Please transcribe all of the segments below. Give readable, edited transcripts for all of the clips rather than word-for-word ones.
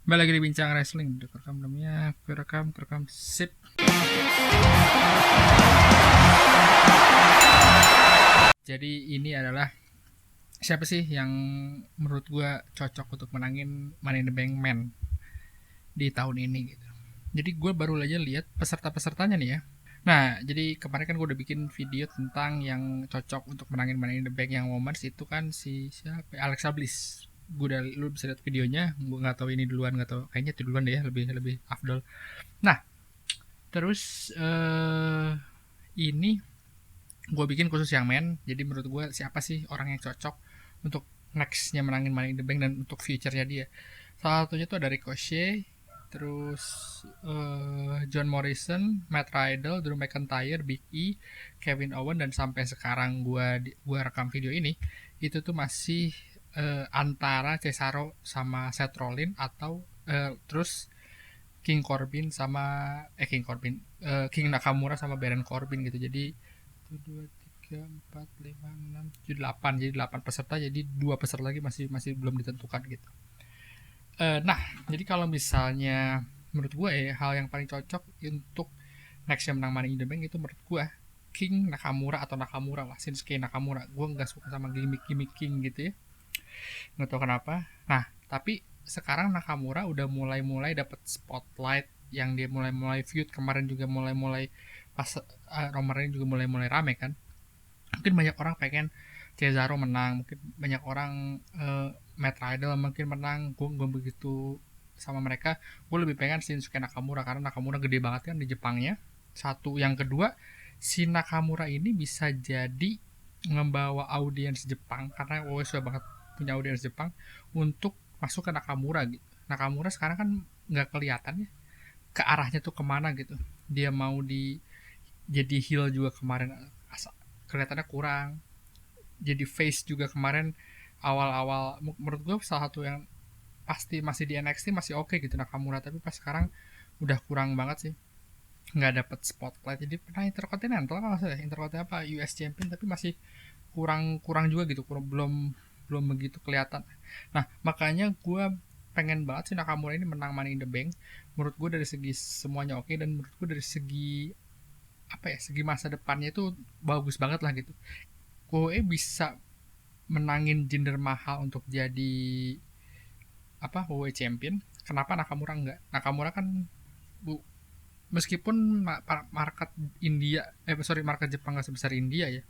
Kembali lagi di Bincang Wrestling. Udah kerekam belum ya? Kerekam. Sip. Jadi ini adalah siapa sih yang menurut gue cocok untuk menangin Money in the Bank Man di tahun ini gitu. Jadi gue baru aja lihat peserta-pesertanya nih ya. Nah, jadi kemarin kan gue udah bikin video tentang yang cocok untuk menangin Money in the Bank yang Women's itu kan si siapa? Alexa Bliss. Gue udah lu bisa lihat videonya. Gue nggak tahu ini duluan, nggak tahu, kayaknya itu duluan deh ya, lebih lebih afdol. Nah, terus ini gue bikin khusus yang men. Jadi menurut gue siapa sih orang yang cocok untuk nextnya menangin Money in the Bank dan untuk future-nya dia. Salah satunya tuh ada Ricochet, terus John Morrison, Matt Riddle, Drew McIntyre, Big E, Kevin Owens, dan sampai sekarang gua rekam video ini itu tuh masih antara Cesaro sama Seth Rollins atau terus King Corbin sama King Nakamura sama Baron Corbin gitu. Jadi 1 2 3 4 5 6 7 8, jadi 8 peserta, jadi 2 peserta lagi masih masih belum ditentukan gitu. Nah, jadi kalau misalnya menurut gue ya, hal yang paling cocok untuk next yang menang Money in the Bank itu menurut gue King Nakamura atau Nakamura lah, Shinsuke Nakamura. Gue nggak suka sama gimmick-gimmick King gitu ya, nggak tahu kenapa. Nah, tapi sekarang Nakamura udah mulai-mulai dapat spotlight, yang dia mulai-mulai feud kemarin juga mulai-mulai pas Roman juga mulai-mulai rame kan. Mungkin banyak orang pengen Cesaro menang, mungkin banyak orang Matt Riddle mungkin menang. Gue begitu sama mereka. Gue lebih pengen Shinsuke Nakamura karena Nakamura gede banget kan di Jepangnya. Satu, yang kedua, si Nakamura ini bisa jadi ngebawa audiens Jepang, karena WWE sudah banget punya audiens Jepang, untuk masuk ke Nakamura gitu. Nakamura sekarang kan nggak kelihatan ya ke arahnya tuh kemana gitu. Dia mau di jadi heel juga kemarin, kelihatannya kurang. Jadi face juga kemarin awal-awal menurut gue salah satu yang pasti masih di NXT masih oke gitu Nakamura, tapi pas sekarang udah kurang banget sih, nggak dapet spotlight. Jadi pernah Intercontinental kan, maksudnya Intercontinental apa US Champion, tapi masih kurang kurang juga gitu, belum belum begitu kelihatan. Nah, makanya gue pengen banget sih Nakamura ini menang Money in the Bank. Menurut gue dari segi semuanya oke, dan menurut gue dari segi apa ya, segi masa depannya itu bagus banget lah gitu. Koe bisa menangin Jinder Mahal untuk jadi apa, WWE Champion. Kenapa Nakamura enggak? Nakamura kan bu, meskipun market India, market Jepang nggak sebesar India ya,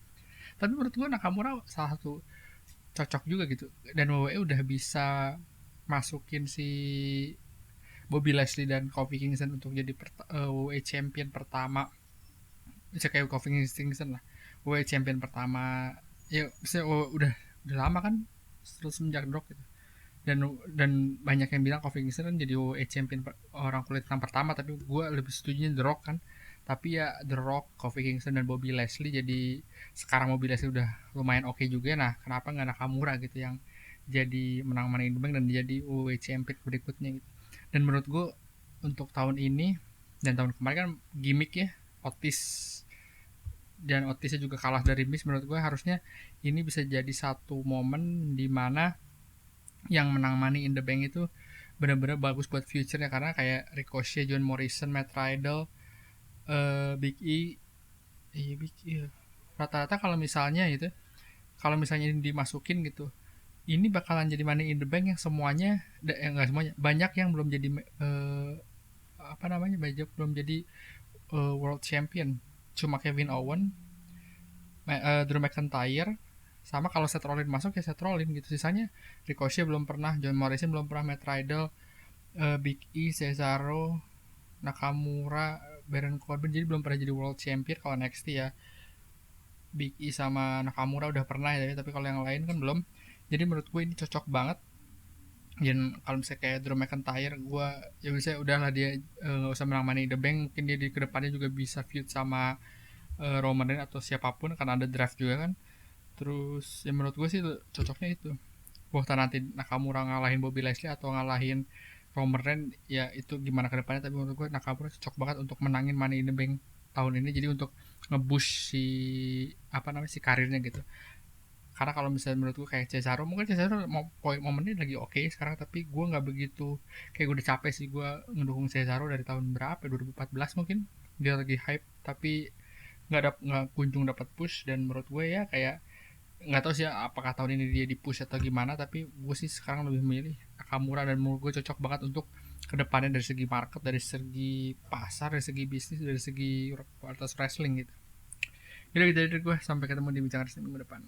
tapi menurut gua Nakamura salah satu cocok juga gitu. Dan WWE udah bisa masukin si Bobby Lashley dan Kofi Kingston untuk jadi WWE Champion pertama. Bisa kayak Kofi Kingston lah, WWE Champion pertama ya. Bisa udah lama kan, terus semenjak Rock gitu. Dan banyak yang bilang Kofi Kingston kan jadi WWE Champion orang kulit hitam pertama, tapi gue lebih setuju The Rock kan. Tapi ya The Rock, Kofi Kingston, dan Bobby Lashley, jadi sekarang Bobby Lashley udah lumayan oke juga. Nah, kenapa nggak Nakamura gitu yang jadi menang Money in the Bank dan jadi WWE Champion berikutnya gitu. Dan menurut gue untuk tahun ini dan tahun kemarin kan gimmick ya, Otis, dan Otisnya juga kalah dari Miz. Menurut gue harusnya ini bisa jadi satu momen di mana yang menang Money in the Bank itu benar-benar bagus buat future-nya, karena kayak Ricochet, John Morrison, Matt Riddle, Big E, Big E, rata-rata kalau misalnya itu, kalau misalnya ini dimasukin gitu, ini bakalan jadi Money in the Bank yang semuanya, enggak semuanya, banyak yang belum jadi apa namanya, banyak belum jadi World Champion. Cuma Kevin Owens, Drew McIntyre, sama kalau Seth Rollins masuk ya Seth Rollins gitu. Sisanya Ricochet belum pernah, John Morrison belum pernah, Matt Riddle, Big E, Cesaro, Nakamura, Baron Corbin, jadi belum pernah jadi World Champion. Kalau NXT ya Big E sama Nakamura udah pernah ya, tapi kalau yang lain kan belum. Jadi menurut gue ini cocok banget. Dan kalau misalnya kayak Drew McIntyre, gue ya bisa udahlah dia nggak usah menang Money in the Bank, mungkin dia di kedepannya juga bisa feud sama Roman Reigns atau siapapun, karena ada draft juga kan. Terus ya menurut gue sih cocoknya itu, bukan nanti Nakamura ngalahin Bobby Lashley atau ngalahin Roman Reigns, ya itu gimana ke depannya. Tapi menurut gue Nakamura cocok banget untuk menangin Money in the Bank tahun ini, jadi untuk nge-boost si apa namanya, si karirnya gitu. Karena kalau misalnya menurut gue kayak Cesaro, mungkin Cesaro momennya lagi oke sekarang, tapi gue nggak begitu, kayak gue udah capek sih gue ngedukung Cesaro dari tahun berapa, 2014 mungkin dia lagi hype, tapi nggak kunjung dapat push. Dan menurut gue ya kayak nggak tahu sih apakah tahun ini dia di push atau gimana, tapi gue sih sekarang lebih memilih Nakamura, dan menurut gue cocok banget untuk kedepannya dari segi market, dari segi pasar, dari segi bisnis, dari segi kualitas wrestling gitu. Jadi gitu dari gue, sampai ketemu di bincang wrestling minggu depan.